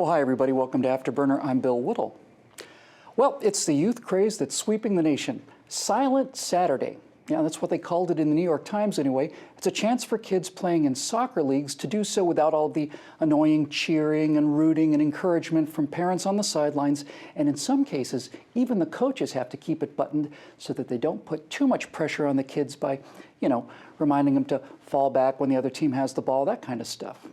Well, hi everybody, welcome to Afterburner. I'm Bill Whittle. Well, it's the youth craze that's sweeping the nation. Silent Saturday. Yeah, that's what they called it in the New York Times anyway. It's a chance for kids playing in soccer leagues to do so without all the annoying cheering and rooting and encouragement from parents on the sidelines. And in some cases, even the coaches have to keep it buttoned so that they don't put too much pressure on the kids by, reminding them to fall back when the other team has the ball, that kind of stuff.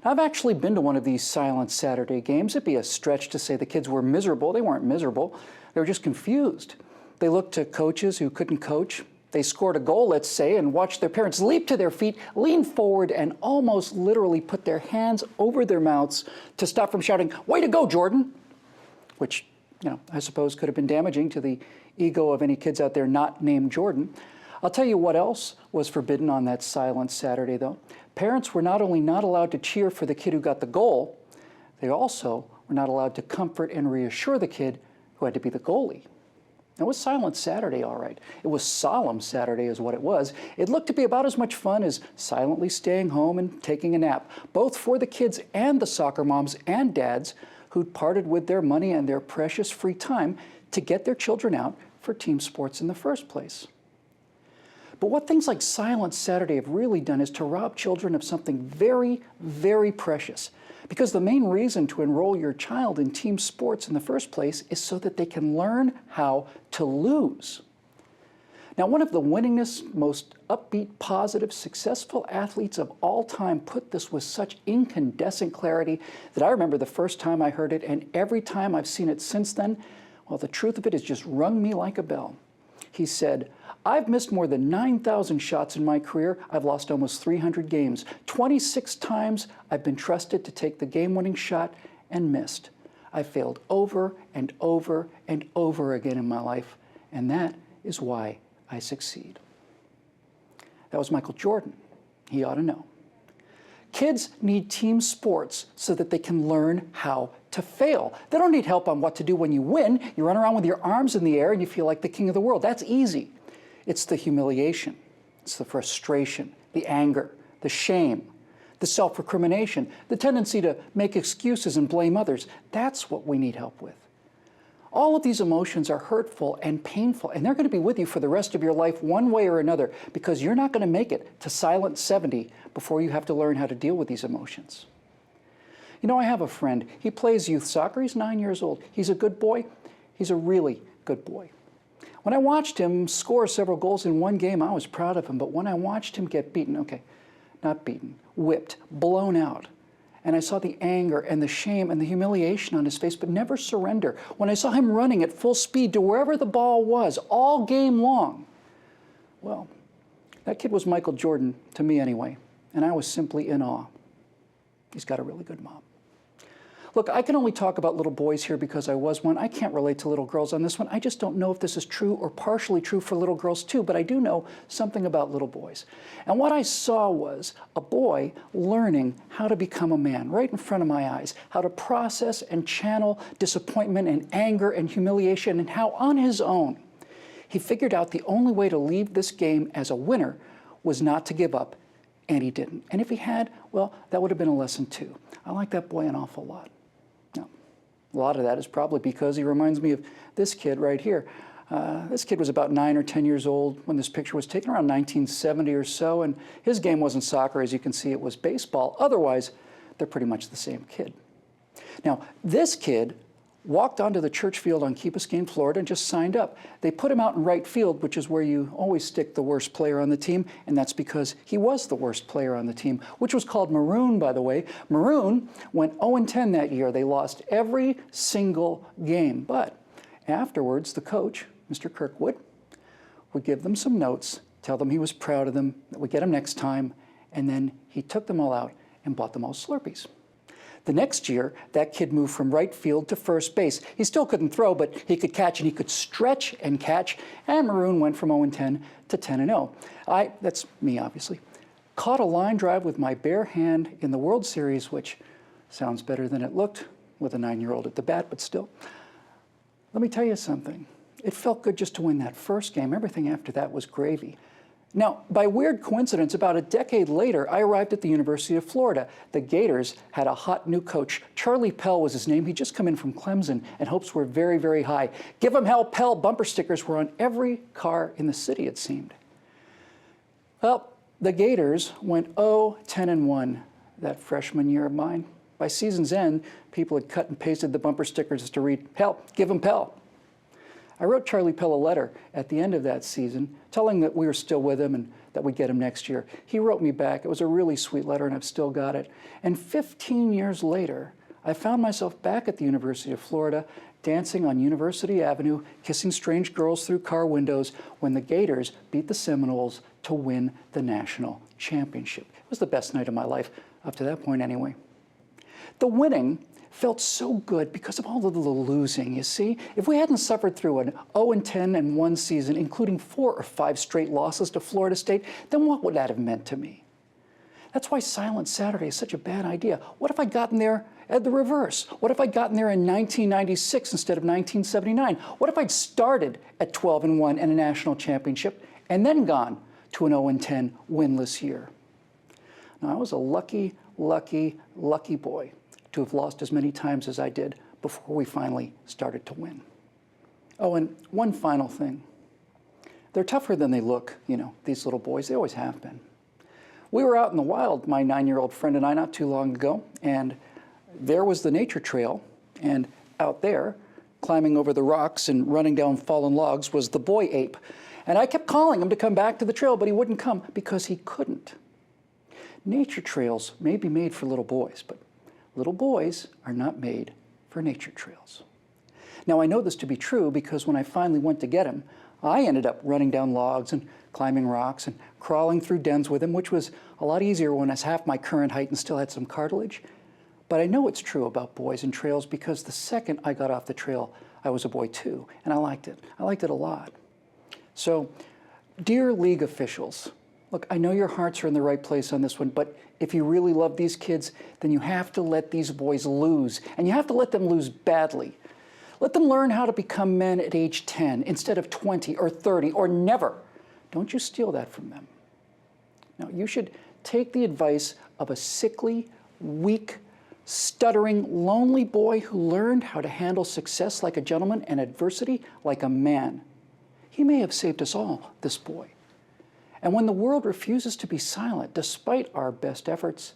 Now, I've actually been to one of these Silent Saturday games. It'd be a stretch to say the kids were miserable. They weren't miserable. They were just confused. They looked to coaches who couldn't coach. They scored a goal, let's say, and watched their parents leap to their feet, lean forward, and almost literally put their hands over their mouths to stop from shouting, "Way to go, Jordan!" Which, I suppose could have been damaging to the ego of any kids out there not named Jordan. I'll tell you what else was forbidden on that Silent Saturday, though. Parents were not only not allowed to cheer for the kid who got the goal, they also were not allowed to comfort and reassure the kid who had to be the goalie. It was Silent Saturday, all right. It was Solemn Saturday is what it was. It looked to be about as much fun as silently staying home and taking a nap, both for the kids and the soccer moms and dads who'd parted with their money and their precious free time to get their children out for team sports in the first place. But what things like Silent Saturday have really done is to rob children of something very, very precious. Because the main reason to enroll your child in team sports in the first place is so that they can learn how to lose. Now, one of the winningest, most upbeat, positive, successful athletes of all time put this with such incandescent clarity that I remember the first time I heard it, and every time I've seen it since then, well, the truth of it has just rung me like a bell. He said, "I've missed more than 9,000 shots in my career. I've lost almost 300 games. 26 times I've been trusted to take the game-winning shot and missed. I failed over and over and over again in my life, and that is why I succeed." That was Michael Jordan. He ought to know. Kids need team sports so that they can learn how to fail. They don't need help on what to do when you win. You run around with your arms in the air and you feel like the king of the world. That's easy. It's the humiliation, it's the frustration, the anger, the shame, the self-recrimination, the tendency to make excuses and blame others. That's what we need help with. All of these emotions are hurtful and painful, and they're going to be with you for the rest of your life one way or another, because you're not going to make it to Silent 70 before you have to learn how to deal with these emotions. I have a friend. He plays youth soccer. He's 9 years old. He's a good boy. He's a really good boy. When I watched him score several goals in one game, I was proud of him. But when I watched him get beaten, not beaten, whipped, blown out, and I saw the anger and the shame and the humiliation on his face, but never surrender. When I saw him running at full speed to wherever the ball was all game long, well, that kid was Michael Jordan, to me anyway, and I was simply in awe. He's got a really good mom. Look, I can only talk about little boys here because I was one. I can't relate to little girls on this one. I just don't know if this is true or partially true for little girls too, but I do know something about little boys. And what I saw was a boy learning how to become a man right in front of my eyes, how to process and channel disappointment and anger and humiliation, and how on his own he figured out the only way to leave this game as a winner was not to give up, and he didn't. And if he had, well, that would have been a lesson too. I like that boy an awful lot. A lot of that is probably because he reminds me of this kid right here. This kid was about 9 or 10 years old when this picture was taken, around 1970 or so, and his game wasn't soccer. As you can see, it was baseball. Otherwise, they're pretty much the same kid. Now, this kid walked onto the church field on Key Biscayne, Florida, and just signed up. They put him out in right field, which is where you always stick the worst player on the team, and that's because he was the worst player on the team, which was called Maroon, by the way. Maroon went 0-10 that year. They lost every single game. But afterwards, the coach, Mr. Kirkwood, would give them some notes, tell them he was proud of them, that we'd get them next time, and then he took them all out and bought them all Slurpees. The next year, that kid moved from right field to first base. He still couldn't throw, but he could catch, and he could stretch and catch, and Maroon went from 0-10 to 10-0. That's me, obviously. Caught a line drive with my bare hand in the World Series, which sounds better than it looked with a 9-year-old at the bat, but still. Let me tell you something. It felt good just to win that first game. Everything after that was gravy. Now, by weird coincidence, about a decade later, I arrived at the University of Florida. The Gators had a hot new coach. Charlie Pell was his name. He'd just come in from Clemson, and hopes were very, very high. "Give 'em hell, Pell" bumper stickers were on every car in the city, it seemed. Well, the Gators went 0-10-1 that freshman year of mine. By season's end, people had cut and pasted the bumper stickers to read, "Hell, give 'em Pell." I wrote Charlie Pell a letter at the end of that season, telling that we were still with him and that we'd get him next year. He wrote me back. It was a really sweet letter, and I've still got it. And 15 years later, I found myself back at the University of Florida, dancing on University Avenue, kissing strange girls through car windows, when the Gators beat the Seminoles to win the national championship. It was the best night of my life, up to that point anyway. The winning felt so good because of all of the losing, you see? If we hadn't suffered through an 0-10-1 season, including 4 or 5 straight losses to Florida State, then what would that have meant to me? That's why Silent Saturday is such a bad idea. What if I'd gotten there at the reverse? What if I'd gotten there in 1996 instead of 1979? What if I'd started at 12-1 and a national championship and then gone to an 0-10 winless year? Now, I was a lucky, lucky, lucky boy to have lost as many times as I did before we finally started to win. Oh, and one final thing. They're tougher than they look, you know, these little boys. They always have been. We were out in the wild, my 9-year-old friend and I, not too long ago, and there was the nature trail, and out there, climbing over the rocks and running down fallen logs, was the boy ape. And I kept calling him to come back to the trail, but he wouldn't come because he couldn't. Nature trails may be made for little boys, but little boys are not made for nature trails. Now, I know this to be true because when I finally went to get him, I ended up running down logs and climbing rocks and crawling through dens with him, which was a lot easier when I was half my current height and still had some cartilage. But I know it's true about boys and trails because the second I got off the trail, I was a boy too, and I liked it. I liked it a lot. So, dear league officials, look, I know your hearts are in the right place on this one, but if you really love these kids, then you have to let these boys lose, and you have to let them lose badly. Let them learn how to become men at age 10 instead of 20 or 30 or never. Don't you steal that from them. Now, you should take the advice of a sickly, weak, stuttering, lonely boy who learned how to handle success like a gentleman and adversity like a man. He may have saved us all, this boy. And when the world refuses to be silent, despite our best efforts,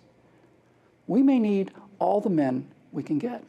we may need all the men we can get.